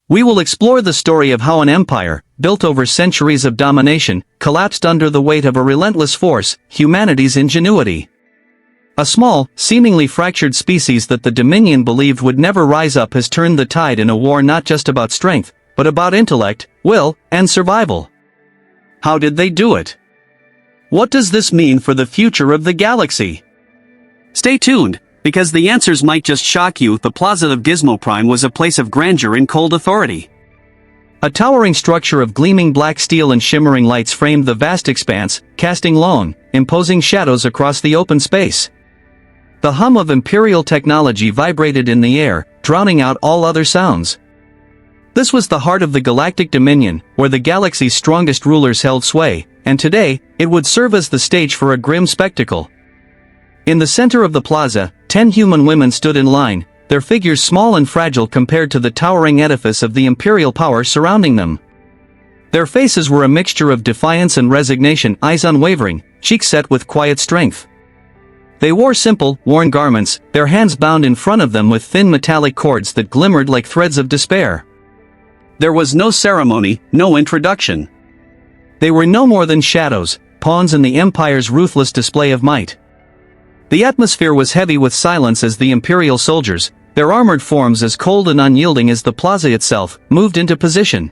We will explore the story of how an empire, built over centuries of domination, collapsed under the weight of a relentless force, humanity's ingenuity. A small, seemingly fractured species that the Dominion believed would never rise up has turned the tide in a war not just about strength, but about intellect, will, and survival. How did they do it? What does this mean for the future of the galaxy? Stay tuned, because the answers might just shock you. The Plaza of Gizmo Prime was a place of grandeur and cold authority. A towering structure of gleaming black steel and shimmering lights framed the vast expanse, casting lone, imposing shadows across the open space. The hum of Imperial technology vibrated in the air, drowning out all other sounds. This was the heart of the Galactic Dominion, where the galaxy's strongest rulers held sway, and today, it would serve as the stage for a grim spectacle. In the center of the plaza, 10 human women stood in line, their figures small and fragile compared to the towering edifice of the Imperial power surrounding them. Their faces were a mixture of defiance and resignation, eyes unwavering, cheeks set with quiet strength. They wore simple, worn garments, their hands bound in front of them with thin metallic cords that glimmered like threads of despair. There was no ceremony, no introduction. They were no more than shadows, pawns in the Empire's ruthless display of might. The atmosphere was heavy with silence as the Imperial soldiers, their armored forms as cold and unyielding as the plaza itself, moved into position.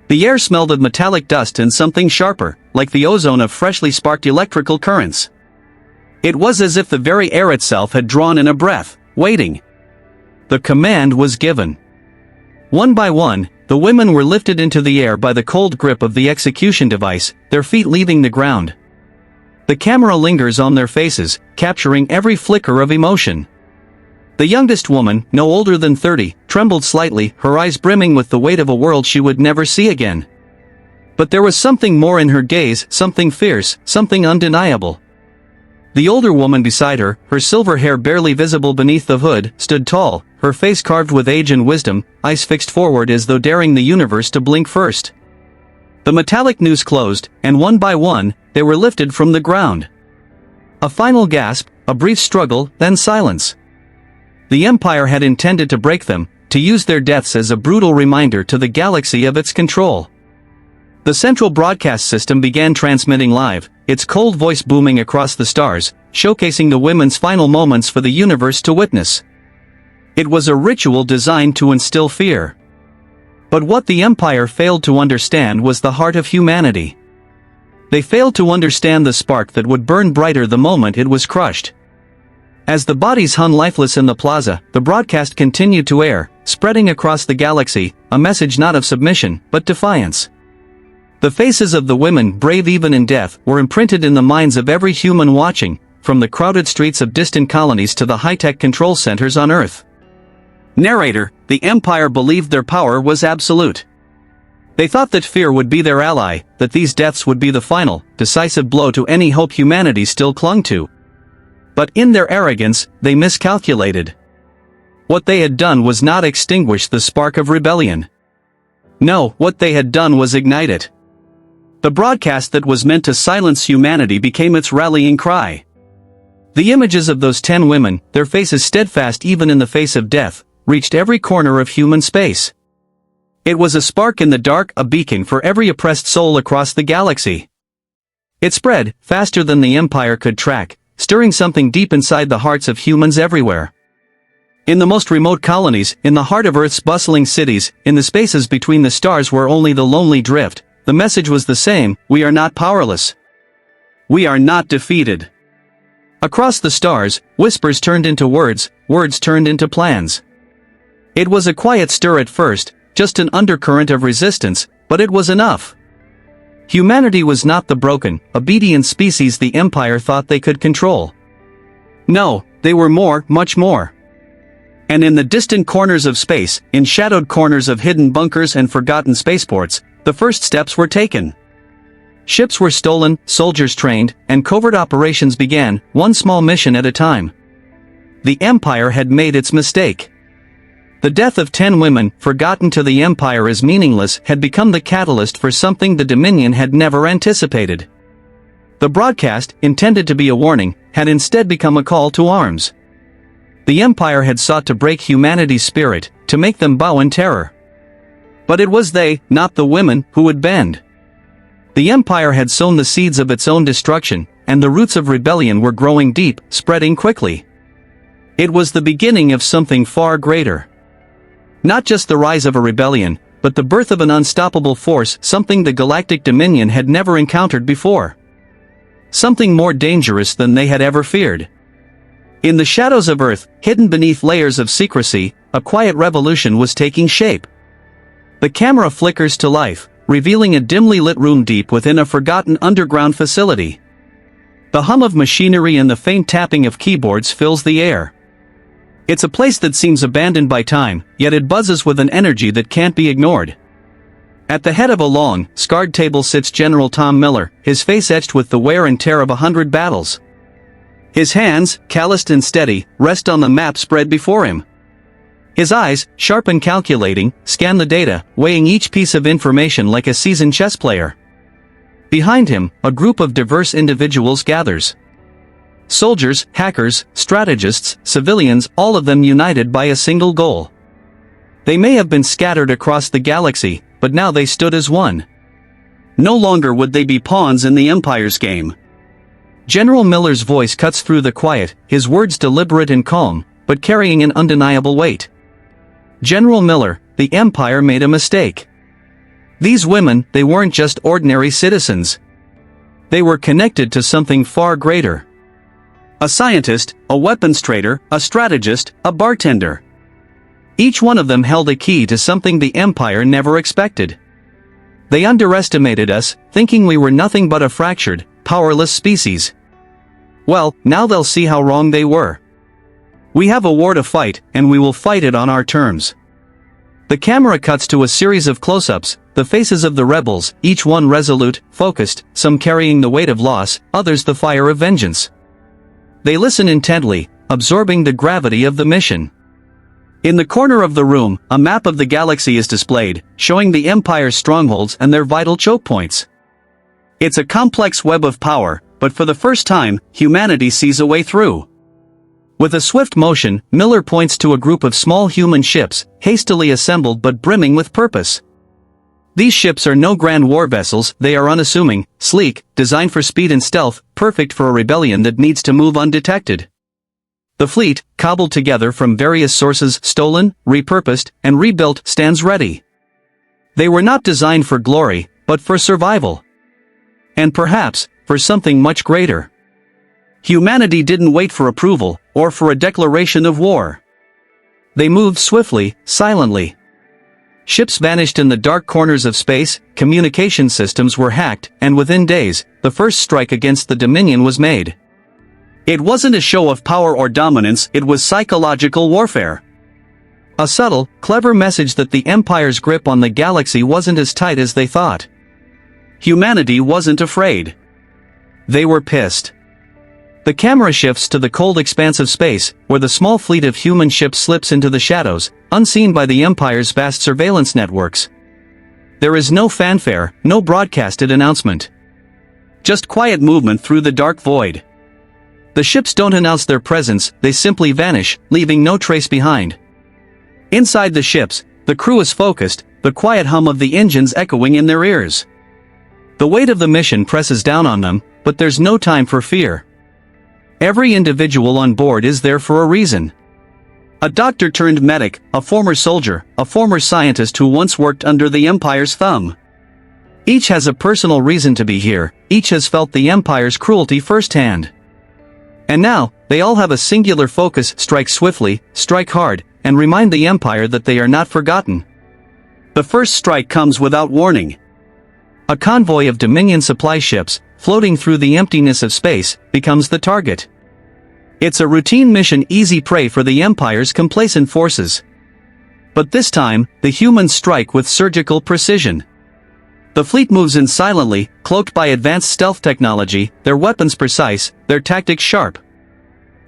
The air smelled of metallic dust and something sharper, like the ozone of freshly sparked electrical currents. It was as if the very air itself had drawn in a breath, waiting. The command was given. One by one, the women were lifted into the air by the cold grip of the execution device, their feet leaving the ground. The camera lingers on their faces, capturing every flicker of emotion. The youngest woman, no older than 30, trembled slightly, her eyes brimming with the weight of a world she would never see again. But there was something more in her gaze, something fierce, something undeniable. The older woman beside her, her silver hair barely visible beneath the hood, stood tall, her face carved with age and wisdom, eyes fixed forward as though daring the universe to blink first. The metallic noose closed, and one by one, they were lifted from the ground. A final gasp, a brief struggle, then silence. The Empire had intended to break them, to use their deaths as a brutal reminder to the galaxy of its control. The central broadcast system began transmitting live, its cold voice booming across the stars, showcasing the women's final moments for the universe to witness. It was a ritual designed to instill fear. But what the Empire failed to understand was the heart of humanity. They failed to understand the spark that would burn brighter the moment it was crushed. As the bodies hung lifeless in the plaza, the broadcast continued to air, spreading across the galaxy, a message not of submission, but defiance. The faces of the women, brave even in death, were imprinted in the minds of every human watching, from the crowded streets of distant colonies to the high-tech control centers on Earth. Narrator, the Empire believed their power was absolute. They thought that fear would be their ally, that these deaths would be the final, decisive blow to any hope humanity still clung to. But in their arrogance, they miscalculated. What they had done was not extinguish the spark of rebellion. No, what they had done was ignite it. The broadcast that was meant to silence humanity became its rallying cry. The images of those 10 women, their faces steadfast even in the face of death, reached every corner of human space. It was a spark in the dark, a beacon for every oppressed soul across the galaxy. It spread, faster than the Empire could track, stirring something deep inside the hearts of humans everywhere. In the most remote colonies, in the heart of Earth's bustling cities, in the spaces between the stars where only the lonely drift, the message was the same: we are not powerless. We are not defeated. Across the stars, whispers turned into words, words turned into plans. It was a quiet stir at first, just an undercurrent of resistance, but it was enough. Humanity was not the broken, obedient species the Empire thought they could control. No, they were more, much more. And in the distant corners of space, in shadowed corners of hidden bunkers and forgotten spaceports, the first steps were taken. Ships were stolen, soldiers trained, and covert operations began, one small mission at a time. The Empire had made its mistake. The death of 10 women, forgotten to the Empire as meaningless, had become the catalyst for something the Dominion had never anticipated. The broadcast, intended to be a warning, had instead become a call to arms. The Empire had sought to break humanity's spirit, to make them bow in terror. But it was they, not the women, who would bend. The Empire had sown the seeds of its own destruction, and the roots of rebellion were growing deep, spreading quickly. It was the beginning of something far greater. Not just the rise of a rebellion, but the birth of an unstoppable force, something the Galactic Dominion had never encountered before. Something more dangerous than they had ever feared. In the shadows of Earth, hidden beneath layers of secrecy, a quiet revolution was taking shape. The camera flickers to life, revealing a dimly lit room deep within a forgotten underground facility. The hum of machinery and the faint tapping of keyboards fills the air. It's a place that seems abandoned by time, yet it buzzes with an energy that can't be ignored. At the head of a long, scarred table sits General Tom Miller, his face etched with the wear and tear of 100 battles. His hands, calloused and steady, rest on the map spread before him. His eyes, sharp and calculating, scan the data, weighing each piece of information like a seasoned chess player. Behind him, a group of diverse individuals gathers. Soldiers, hackers, strategists, civilians, all of them united by a single goal. They may have been scattered across the galaxy, but now they stood as one. No longer would they be pawns in the Empire's game. General Miller's voice cuts through the quiet, his words deliberate and calm, but carrying an undeniable weight. General Miller, the Empire made a mistake. These women, they weren't just ordinary citizens. They were connected to something far greater. A scientist, a weapons trader, a strategist, a bartender. Each one of them held a key to something the Empire never expected. They underestimated us, thinking we were nothing but a fractured, powerless species. Well, now they'll see how wrong they were. We have a war to fight, and we will fight it on our terms. The camera cuts to a series of close-ups, the faces of the rebels, each one resolute, focused, some carrying the weight of loss, others the fire of vengeance. They listen intently, absorbing the gravity of the mission. In the corner of the room, a map of the galaxy is displayed, showing the Empire's strongholds and their vital choke points. It's a complex web of power, but for the first time, humanity sees a way through. With a swift motion, Miller points to a group of small human ships, hastily assembled but brimming with purpose. These ships are no grand war vessels, they are unassuming, sleek, designed for speed and stealth, perfect for a rebellion that needs to move undetected. The fleet, cobbled together from various sources, stolen, repurposed, and rebuilt, stands ready. They were not designed for glory, but for survival. And perhaps, for something much greater. Humanity didn't wait for approval, or for a declaration of war. They moved swiftly, silently. Ships vanished in the dark corners of space, communication systems were hacked, and within days, the first strike against the Dominion was made. It wasn't a show of power or dominance, it was psychological warfare. A subtle, clever message that the Empire's grip on the galaxy wasn't as tight as they thought. Humanity wasn't afraid. They were pissed. The camera shifts to the cold expanse of space, where the small fleet of human ships slips into the shadows, unseen by the Empire's vast surveillance networks. There is no fanfare, no broadcasted announcement. Just quiet movement through the dark void. The ships don't announce their presence, they simply vanish, leaving no trace behind. Inside the ships, the crew is focused, the quiet hum of the engines echoing in their ears. The weight of the mission presses down on them, but there's no time for fear. Every individual on board is there for a reason. A doctor turned medic, a former soldier, a former scientist who once worked under the Empire's thumb. Each has a personal reason to be here, each has felt the Empire's cruelty firsthand. And now, they all have a singular focus: strike swiftly, strike hard, and remind the Empire that they are not forgotten. The first strike comes without warning. A convoy of Dominion supply ships, floating through the emptiness of space, becomes the target. It's a routine mission, easy prey for the Empire's complacent forces. But this time, the humans strike with surgical precision. The fleet moves in silently, cloaked by advanced stealth technology, their weapons precise, their tactics sharp.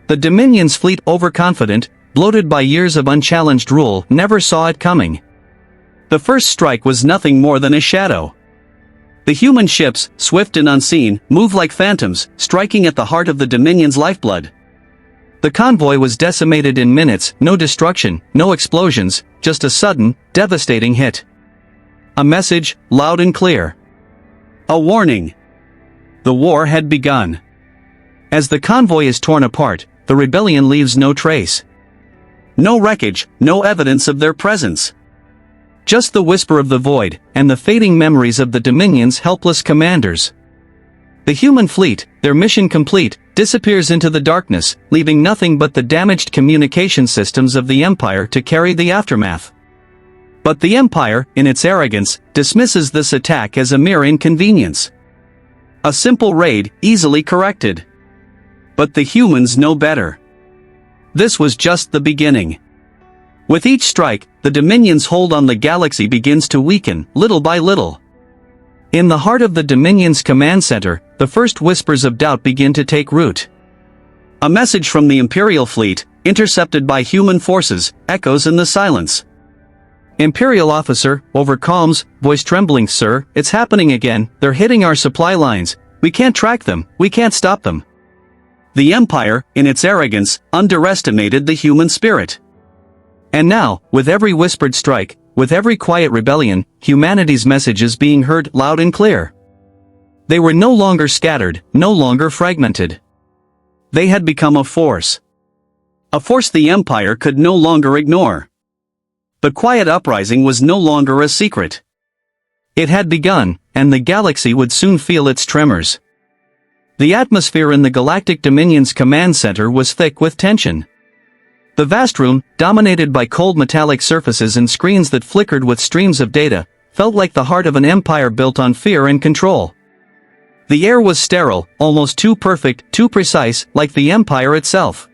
The Dominion's fleet, overconfident, bloated by years of unchallenged rule, never saw it coming. The first strike was nothing more than a shadow. The human ships, swift and unseen, move like phantoms, striking at the heart of the Dominion's lifeblood. The convoy was decimated in minutes, no destruction, no explosions, just a sudden, devastating hit. a message, loud and clear. A warning. The war had begun. As the convoy is torn apart, the rebellion leaves no trace. No wreckage, no evidence of their presence. Just the whisper of the void, and the fading memories of the Dominion's helpless commanders. The human fleet, their mission complete, disappears into the darkness, leaving nothing but the damaged communication systems of the Empire to carry the aftermath. But the Empire, in its arrogance, dismisses this attack as a mere inconvenience. A simple raid, easily corrected. But the humans know better. This was just the beginning. With each strike, the Dominion's hold on the galaxy begins to weaken, little by little. In the heart of the Dominion's command center, the first whispers of doubt begin to take root. A message from the Imperial fleet, intercepted by human forces, echoes in the silence. Imperial officer, over comms, voice trembling, "Sir, it's happening again, they're hitting our supply lines. We can't track them, we can't stop them." The Empire, in its arrogance, underestimated the human spirit. And now, with every whispered strike, with every quiet rebellion, humanity's message is being heard loud and clear. They were no longer scattered, no longer fragmented. They had become a force. A force the Empire could no longer ignore. The quiet uprising was no longer a secret. It had begun, and the galaxy would soon feel its tremors. The atmosphere in the Galactic Dominion's command center was thick with tension. The vast room, dominated by cold metallic surfaces and screens that flickered with streams of data, felt like the heart of an empire built on fear and control. The air was sterile, almost too perfect, too precise, like the Empire itself.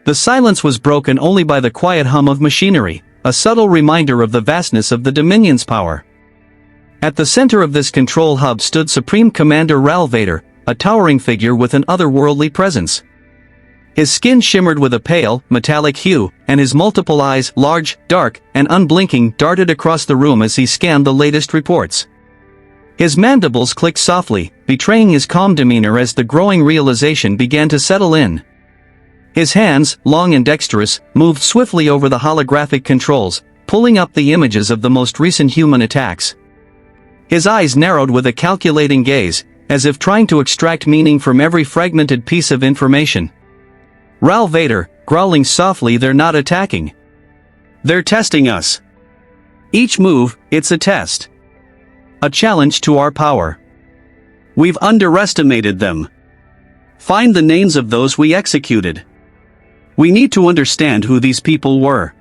The silence was broken only by the quiet hum of machinery, a subtle reminder of the vastness of the Dominion's power. At the center of this control hub stood Supreme Commander Ral Vader, a towering figure with an otherworldly presence. His skin shimmered with a pale, metallic hue, and his multiple eyes, large, dark, and unblinking, darted across the room as he scanned the latest reports. His mandibles clicked softly, betraying his calm demeanor as the growing realization began to settle in. His hands, long and dexterous, moved swiftly over the holographic controls, pulling up the images of the most recent human attacks. His eyes narrowed with a calculating gaze, as if trying to extract meaning from every fragmented piece of information. Ral Vader, growling softly, "They're not attacking. They're testing us. Each move, it's a test. A challenge to our power. We've underestimated them. Find the names of those we executed. We need to understand who these people were."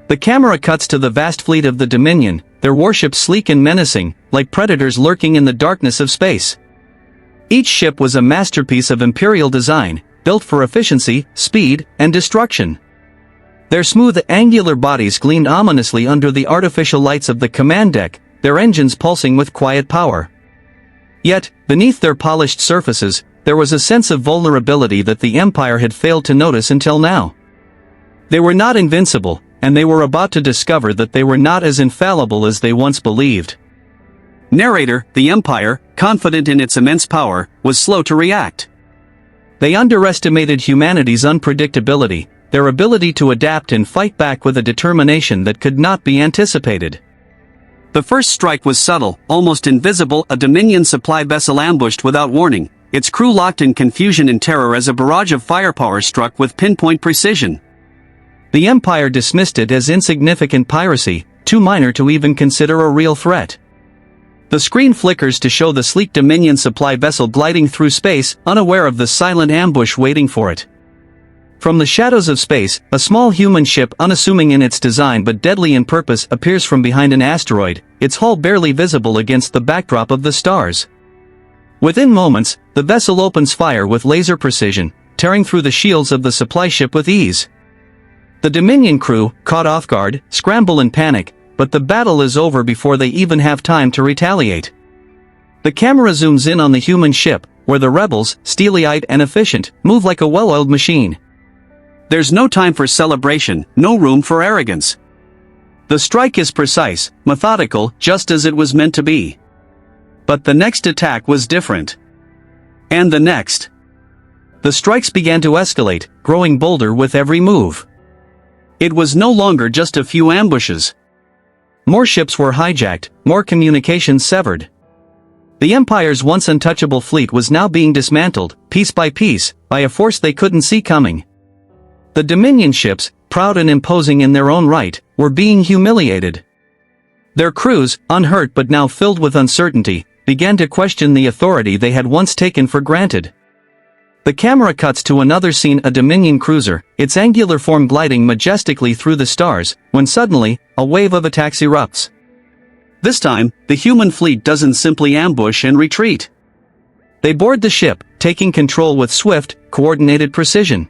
The camera cuts to the vast fleet of the Dominion, their warships sleek and menacing, like predators lurking in the darkness of space. Each ship was a masterpiece of Imperial design, built for efficiency, speed, and destruction. Their smooth, angular bodies gleamed ominously under the artificial lights of the command deck, their engines pulsing with quiet power. Yet, beneath their polished surfaces, there was a sense of vulnerability that the Empire had failed to notice until now. They were not invincible, and they were about to discover that they were not as infallible as they once believed. Narrator, the Empire, confident in its immense power, was slow to react. They underestimated humanity's unpredictability, their ability to adapt and fight back with a determination that could not be anticipated. The first strike was subtle, almost invisible, a Dominion supply vessel ambushed without warning, its crew locked in confusion and terror as a barrage of firepower struck with pinpoint precision. The Empire dismissed it as insignificant piracy, too minor to even consider a real threat. The screen flickers to show the sleek Dominion supply vessel gliding through space, unaware of the silent ambush waiting for it. From the shadows of space, a small human ship, unassuming in its design but deadly in purpose, appears from behind an asteroid, its hull barely visible against the backdrop of the stars. Within moments, the vessel opens fire with laser precision, tearing through the shields of the supply ship with ease. The Dominion crew, caught off guard, scramble in panic, but the battle is over before they even have time to retaliate. The camera zooms in on the human ship, where the rebels, steely-eyed and efficient, move like a well-oiled machine. There's no time for celebration, no room for arrogance. The strike is precise, methodical, just as it was meant to be. But the next attack was different. And the next. The strikes began to escalate, growing bolder with every move. It was no longer just a few ambushes. More ships were hijacked, more communications severed. The Empire's once untouchable fleet was now being dismantled, piece by piece, by a force they couldn't see coming. The Dominion ships, proud and imposing in their own right, were being humiliated. Their crews, unhurt but now filled with uncertainty, began to question the authority they had once taken for granted. The camera cuts to another scene, a Dominion cruiser, its angular form gliding majestically through the stars, when suddenly, a wave of attacks erupts. This time, the human fleet doesn't simply ambush and retreat. They board the ship, taking control with swift, coordinated precision.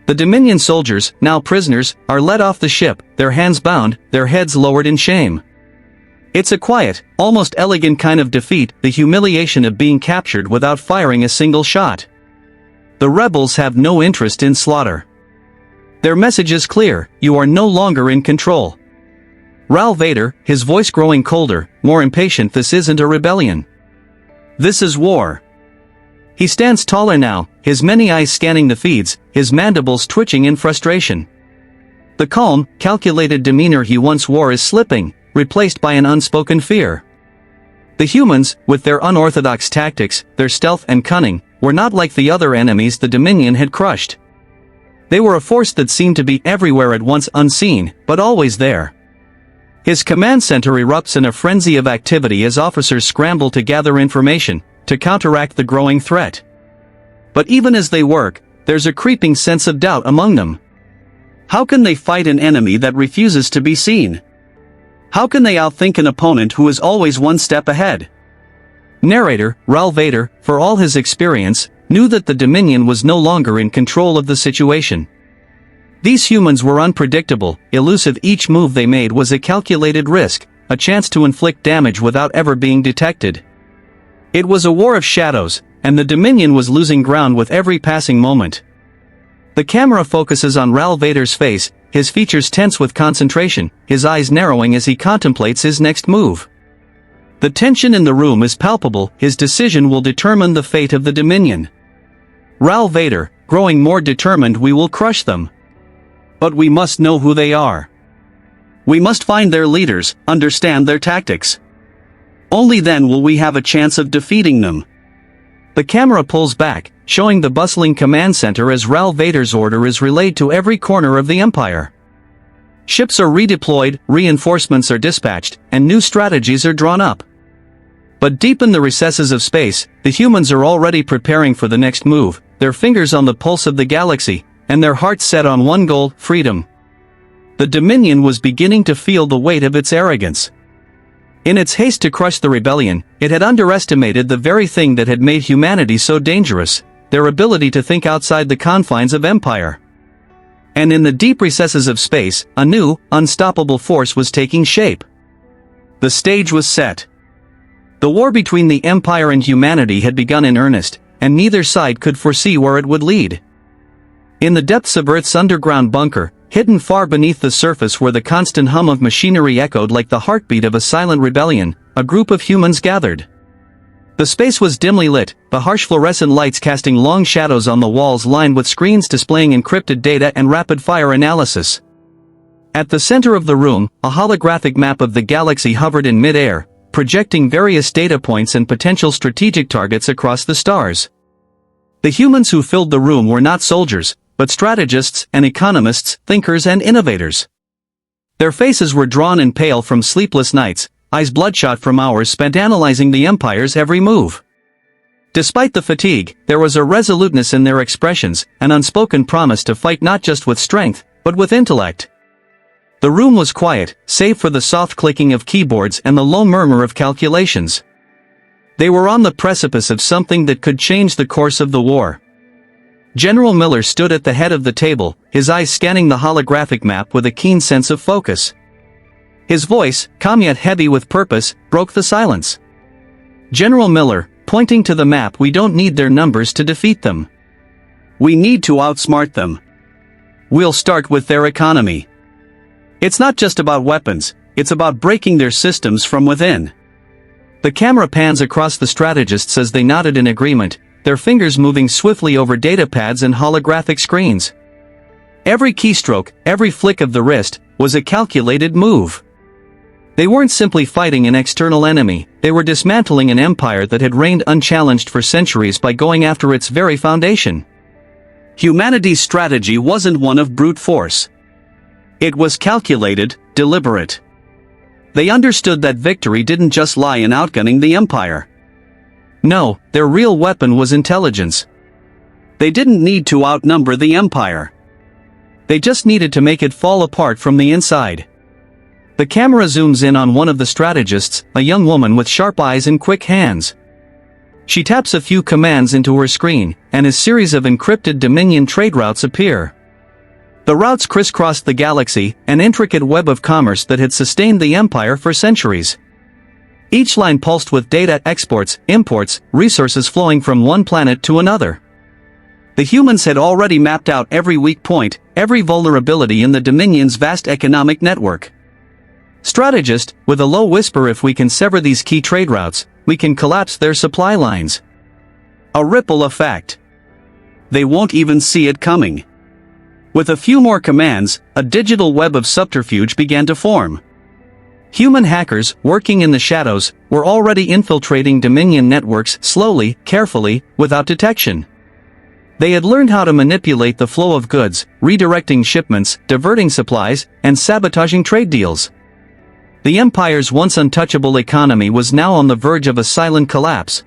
The Dominion soldiers, now prisoners, are led off the ship, their hands bound, their heads lowered in shame. It's a quiet, almost elegant kind of defeat, the humiliation of being captured without firing a single shot. The rebels have no interest in slaughter. Their message is clear: you are no longer in control. Ral Vader, his voice growing colder, more impatient. This isn't a rebellion. This is war. He stands taller now, his many eyes scanning the feeds, his mandibles twitching in frustration. The calm, calculated demeanor he once wore is slipping, replaced by an unspoken fear. The humans, with their unorthodox tactics, their stealth and cunning, were not like the other enemies the Dominion had crushed. They were a force that seemed to be everywhere at once, unseen, but always there. His command center erupts in a frenzy of activity as officers scramble to gather information, to counteract the growing threat. But even as they work, there's a creeping sense of doubt among them. How can they fight an enemy that refuses to be seen? How can they outthink an opponent who is always one step ahead? Narrator, Ral Vader, for all his experience, knew that the Dominion was no longer in control of the situation. These humans were unpredictable, elusive. Each move they made was a calculated risk, a chance to inflict damage without ever being detected. It was a war of shadows, and the Dominion was losing ground with every passing moment. The camera focuses on Ral Vader's face, his features tense with concentration, his eyes narrowing as he contemplates his next move. The tension in the room is palpable. His decision will determine the fate of the Dominion. Ral Vader, growing more determined: we will crush them. But we must know who they are. We must find their leaders, understand their tactics. Only then will we have a chance of defeating them. The camera pulls back, showing the bustling command center as Ral Vader's order is relayed to every corner of the Empire. Ships are redeployed, reinforcements are dispatched, and new strategies are drawn up. But deep in the recesses of space, the humans are already preparing for the next move, their fingers on the pulse of the galaxy, and their hearts set on one goal: freedom. The Dominion was beginning to feel the weight of its arrogance. In its haste to crush the rebellion, it had underestimated the very thing that had made humanity so dangerous: their ability to think outside the confines of empire. And in the deep recesses of space, a new, unstoppable force was taking shape. The stage was set. The war between the Empire and humanity had begun in earnest, and neither side could foresee where it would lead. In the depths of Earth's underground bunker, hidden far beneath the surface where the constant hum of machinery echoed like the heartbeat of a silent rebellion, a group of humans gathered. The space was dimly lit, the harsh fluorescent lights casting long shadows on the walls lined with screens displaying encrypted data and rapid-fire analysis. At the center of the room, a holographic map of the galaxy hovered in mid-air, projecting various data points and potential strategic targets across the stars. The humans who filled the room were not soldiers, but strategists and economists, thinkers and innovators. Their faces were drawn and pale from sleepless nights, eyes bloodshot from hours spent analyzing the Empire's every move. Despite the fatigue, there was a resoluteness in their expressions, an unspoken promise to fight not just with strength, but with intellect. The room was quiet, save for the soft clicking of keyboards and the low murmur of calculations. They were on the precipice of something that could change the course of the war. General Miller stood at the head of the table, his eyes scanning the holographic map with a keen sense of focus. His voice, calm yet heavy with purpose, broke the silence. General Miller, pointing to the map: we don't need their numbers to defeat them. We need to outsmart them. We'll start with their economy. It's not just about weapons, it's about breaking their systems from within. The camera pans across the strategists as they nodded in agreement, their fingers moving swiftly over data pads and holographic screens. Every keystroke, every flick of the wrist, was a calculated move. They weren't simply fighting an external enemy, they were dismantling an empire that had reigned unchallenged for centuries by going after its very foundation. Humanity's strategy wasn't one of brute force. It was calculated, deliberate. They understood that victory didn't just lie in outgunning the empire. No, their real weapon was intelligence. They didn't need to outnumber the empire. They just needed to make it fall apart from the inside. The camera zooms in on one of the strategists, a young woman with sharp eyes and quick hands. She taps a few commands into her screen, and a series of encrypted Dominion trade routes appear. The routes crisscrossed the galaxy, an intricate web of commerce that had sustained the empire for centuries. Each line pulsed with data, exports, imports, resources flowing from one planet to another. The humans had already mapped out every weak point, every vulnerability in the Dominion's vast economic network. Strategist, with a low whisper, if we can sever these key trade routes, we can collapse their supply lines. A ripple effect. They won't even see it coming. With a few more commands, a digital web of subterfuge began to form. Human hackers, working in the shadows, were already infiltrating Dominion networks slowly, carefully, without detection. They had learned how to manipulate the flow of goods, redirecting shipments, diverting supplies, and sabotaging trade deals. The Empire's once untouchable economy was now on the verge of a silent collapse.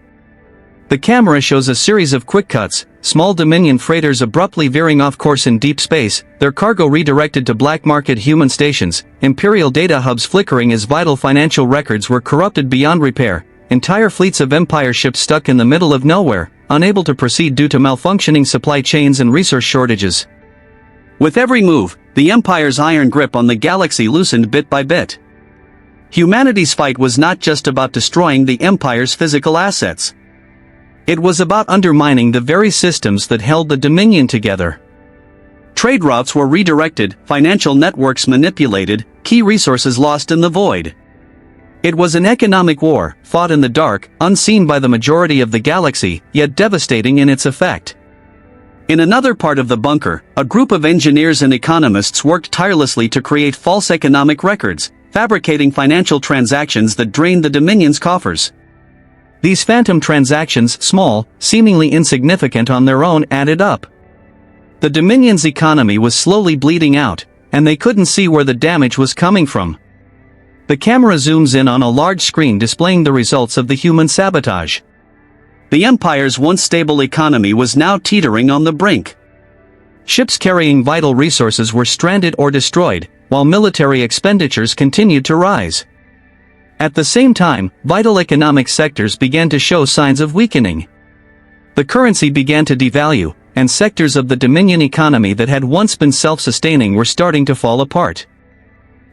The camera shows a series of quick cuts, small Dominion freighters abruptly veering off course in deep space, their cargo redirected to black market human stations, Imperial data hubs flickering as vital financial records were corrupted beyond repair, entire fleets of Empire ships stuck in the middle of nowhere, unable to proceed due to malfunctioning supply chains and resource shortages. With every move, the Empire's iron grip on the galaxy loosened bit by bit. Humanity's fight was not just about destroying the Empire's physical assets. It was about undermining the very systems that held the Dominion together. Trade routes were redirected, financial networks manipulated, key resources lost in the void. It was an economic war, fought in the dark, unseen by the majority of the galaxy, yet devastating in its effect. In another part of the bunker, a group of engineers and economists worked tirelessly to create false economic records, fabricating financial transactions that drained the Dominion's coffers. These phantom transactions, small, seemingly insignificant on their own, added up. The Dominion's economy was slowly bleeding out, and they couldn't see where the damage was coming from. The camera zooms in on a large screen displaying the results of the human sabotage. The Empire's once stable economy was now teetering on the brink. Ships carrying vital resources were stranded or destroyed, while military expenditures continued to rise. At the same time, vital economic sectors began to show signs of weakening. The currency began to devalue, and sectors of the Dominion economy that had once been self-sustaining were starting to fall apart.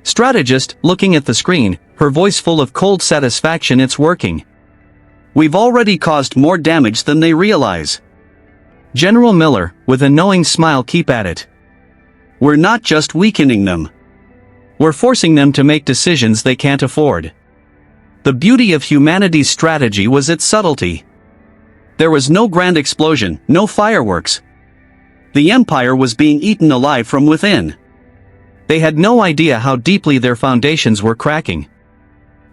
Strategist, looking at the screen, her voice full of cold satisfaction, it's working. We've already caused more damage than they realize. General Miller, with a knowing smile, keep at it. We're not just weakening them. We're forcing them to make decisions they can't afford. The beauty of humanity's strategy was its subtlety. There was no grand explosion, no fireworks. The Empire was being eaten alive from within. They had no idea how deeply their foundations were cracking.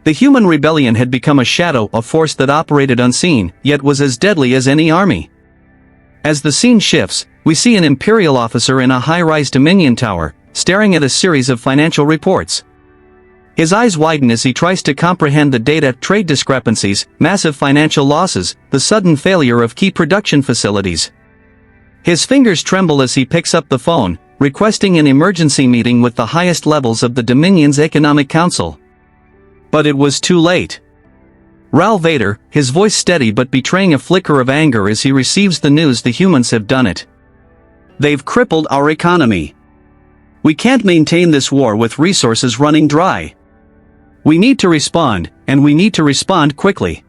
The human rebellion had become a shadow, a force that operated unseen, yet was as deadly as any army. As the scene shifts, we see an Imperial officer in a high-rise Dominion tower, staring at a series of financial reports. His eyes widen as he tries to comprehend the data, trade discrepancies, massive financial losses, the sudden failure of key production facilities. His fingers tremble as he picks up the phone, requesting an emergency meeting with the highest levels of the Dominion's Economic Council. But it was too late. Ral Vader, his voice steady but betraying a flicker of anger as he receives the news, the humans have done it. They've crippled our economy. We can't maintain this war with resources running dry. We need to respond, and we need to respond quickly.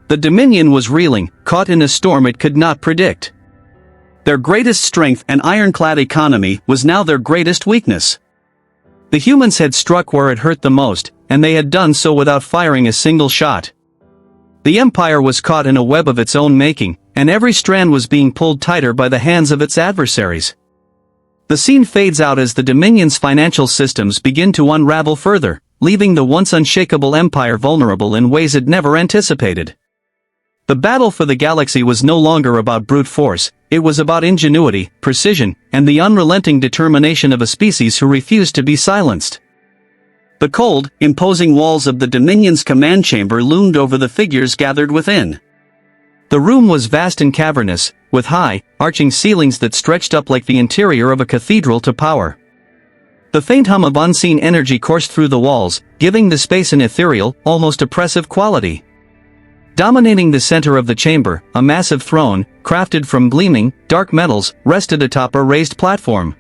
The Dominion was reeling, caught in a storm it could not predict. Their greatest strength, an ironclad economy, was now their greatest weakness. The humans had struck where it hurt the most, and they had done so without firing a single shot. The Empire was caught in a web of its own making, and every strand was being pulled tighter by the hands of its adversaries. The scene fades out as the Dominion's financial systems begin to unravel further, leaving the once unshakable empire vulnerable in ways it never anticipated. The battle for the galaxy was no longer about brute force, it was about ingenuity, precision, and the unrelenting determination of a species who refused to be silenced. The cold, imposing walls of the Dominion's command chamber loomed over the figures gathered within. The room was vast and cavernous, with high, arching ceilings that stretched up like the interior of a cathedral to power. The faint hum of unseen energy coursed through the walls, giving the space an ethereal, almost oppressive quality. Dominating the center of the chamber, a massive throne, crafted from gleaming, dark metals, rested atop a raised platform.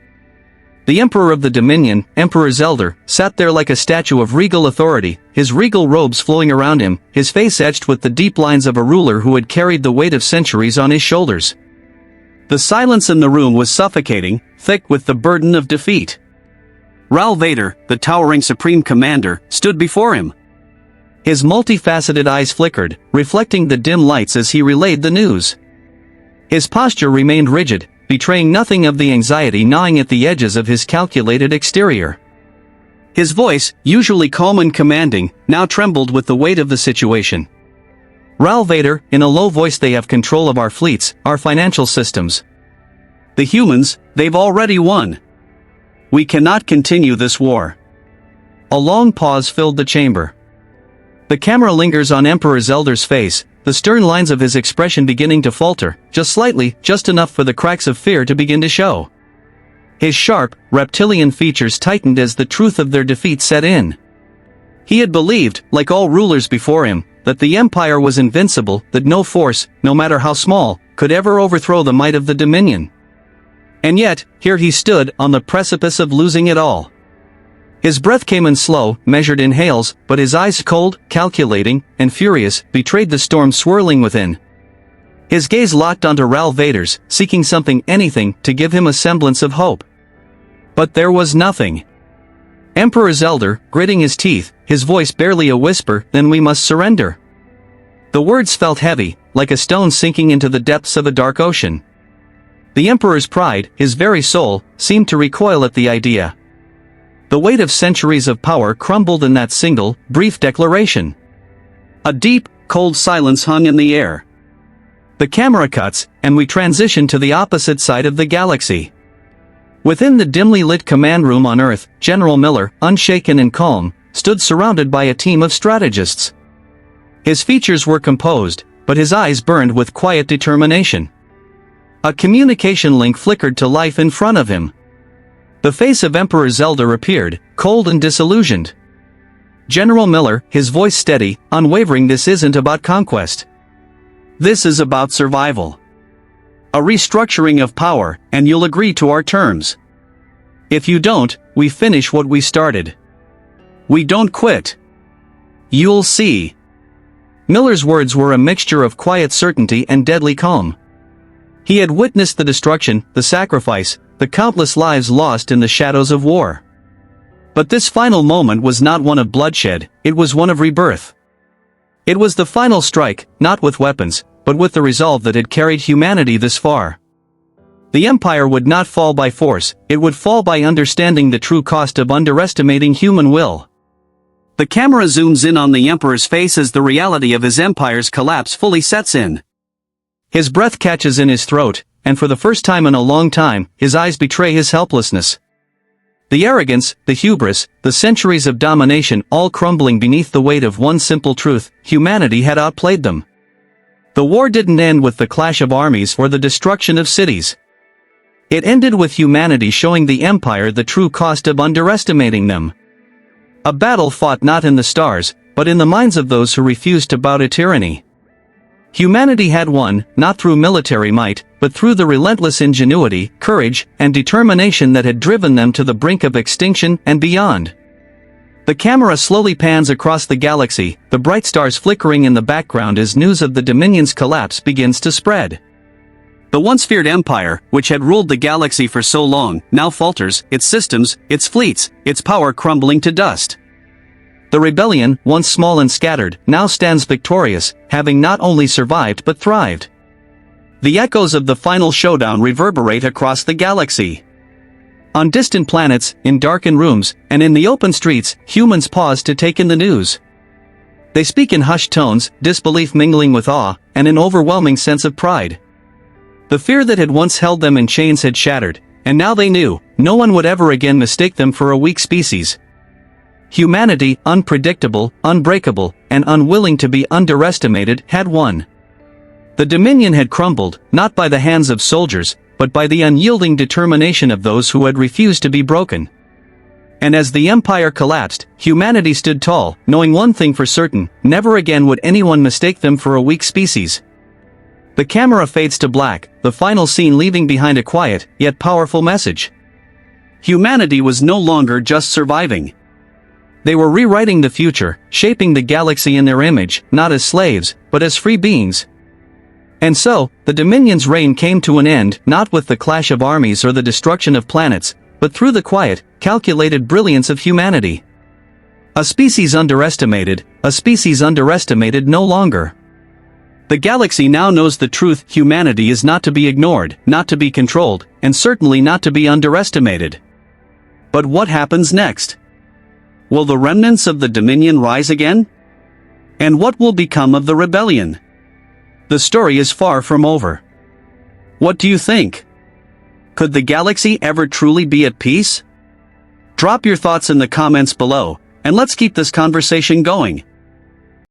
The Emperor of the Dominion, Emperor Zelder, sat there like a statue of regal authority, his regal robes flowing around him, his face etched with the deep lines of a ruler who had carried the weight of centuries on his shoulders. The silence in the room was suffocating, thick with the burden of defeat. Ral Vader, the towering Supreme Commander, stood before him. His multifaceted eyes flickered, reflecting the dim lights as he relayed the news. His posture remained rigid, betraying nothing of the anxiety gnawing at the edges of his calculated exterior. His voice, usually calm and commanding, now trembled with the weight of the situation. Ral Vader, in a low voice, they have control of our fleets, our financial systems. The humans, they've already won. We cannot continue this war. A long pause filled the chamber. The camera lingers on Emperor Zelder's face, the stern lines of his expression beginning to falter, just slightly, just enough for the cracks of fear to begin to show. His sharp, reptilian features tightened as the truth of their defeat set in. He had believed, like all rulers before him, that the Empire was invincible, that no force, no matter how small, could ever overthrow the might of the Dominion. And yet, here he stood, on the precipice of losing it all. His breath came in slow, measured inhales, but his eyes, cold, calculating, and furious, betrayed the storm swirling within. His gaze locked onto Ral Vader's, seeking something, anything, to give him a semblance of hope. But there was nothing. Emperor Zelder, gritting his teeth, his voice barely a whisper, "Then we must surrender." The words felt heavy, like a stone sinking into the depths of a dark ocean. The Emperor's pride, his very soul, seemed to recoil at the idea. The weight of centuries of power crumbled in that single, brief declaration. A deep, cold silence hung in the air. The camera cuts, and we transition to the opposite side of the galaxy. Within the dimly lit command room on Earth, General Miller, unshaken and calm, stood surrounded by a team of strategists. His features were composed, but his eyes burned with quiet determination. A communication link flickered to life in front of him. The face of Emperor Zelder appeared, cold and disillusioned. General Miller, his voice steady, unwavering, "This isn't about conquest. This is about survival. A restructuring of power, and you'll agree to our terms. If you don't, we finish what we started. We don't quit. You'll see." Miller's words were a mixture of quiet certainty and deadly calm. He had witnessed the destruction, the sacrifice, the countless lives lost in the shadows of war. But this final moment was not one of bloodshed, it was one of rebirth. It was the final strike, not with weapons, but with the resolve that had carried humanity this far. The Empire would not fall by force, it would fall by understanding the true cost of underestimating human will. The camera zooms in on the Emperor's face as the reality of his empire's collapse fully sets in. His breath catches in his throat, and for the first time in a long time, his eyes betray his helplessness. The arrogance, the hubris, the centuries of domination all crumbling beneath the weight of one simple truth: humanity had outplayed them. The war didn't end with the clash of armies or the destruction of cities. It ended with humanity showing the Empire the true cost of underestimating them. A battle fought not in the stars, but in the minds of those who refused to bow to tyranny. Humanity had won, not through military might, but through the relentless ingenuity, courage, and determination that had driven them to the brink of extinction and beyond. The camera slowly pans across the galaxy, the bright stars flickering in the background as news of the Dominion's collapse begins to spread. The once feared empire, which had ruled the galaxy for so long, now falters, its systems, its fleets, its power crumbling to dust. The rebellion, once small and scattered, now stands victorious, having not only survived but thrived. The echoes of the final showdown reverberate across the galaxy. On distant planets, in darkened rooms, and in the open streets, humans pause to take in the news. They speak in hushed tones, disbelief mingling with awe, and an overwhelming sense of pride. The fear that had once held them in chains had shattered, and now they knew, no one would ever again mistake them for a weak species. Humanity, unpredictable, unbreakable, and unwilling to be underestimated, had won. The Dominion had crumbled, not by the hands of soldiers, but by the unyielding determination of those who had refused to be broken. And as the Empire collapsed, humanity stood tall, knowing one thing for certain: never again would anyone mistake them for a weak species. The camera fades to black, the final scene leaving behind a quiet, yet powerful message. Humanity was no longer just surviving. They were rewriting the future, shaping the galaxy in their image, not as slaves, but as free beings. And so, the Dominion's reign came to an end, not with the clash of armies or the destruction of planets, but through the quiet, calculated brilliance of humanity. A species underestimated no longer. The galaxy now knows the truth: humanity is not to be ignored, not to be controlled, and certainly not to be underestimated. But what happens next? Will the remnants of the Dominion rise again? And what will become of the rebellion? The story is far from over. What do you think? Could the galaxy ever truly be at peace? Drop your thoughts in the comments below, and let's keep this conversation going.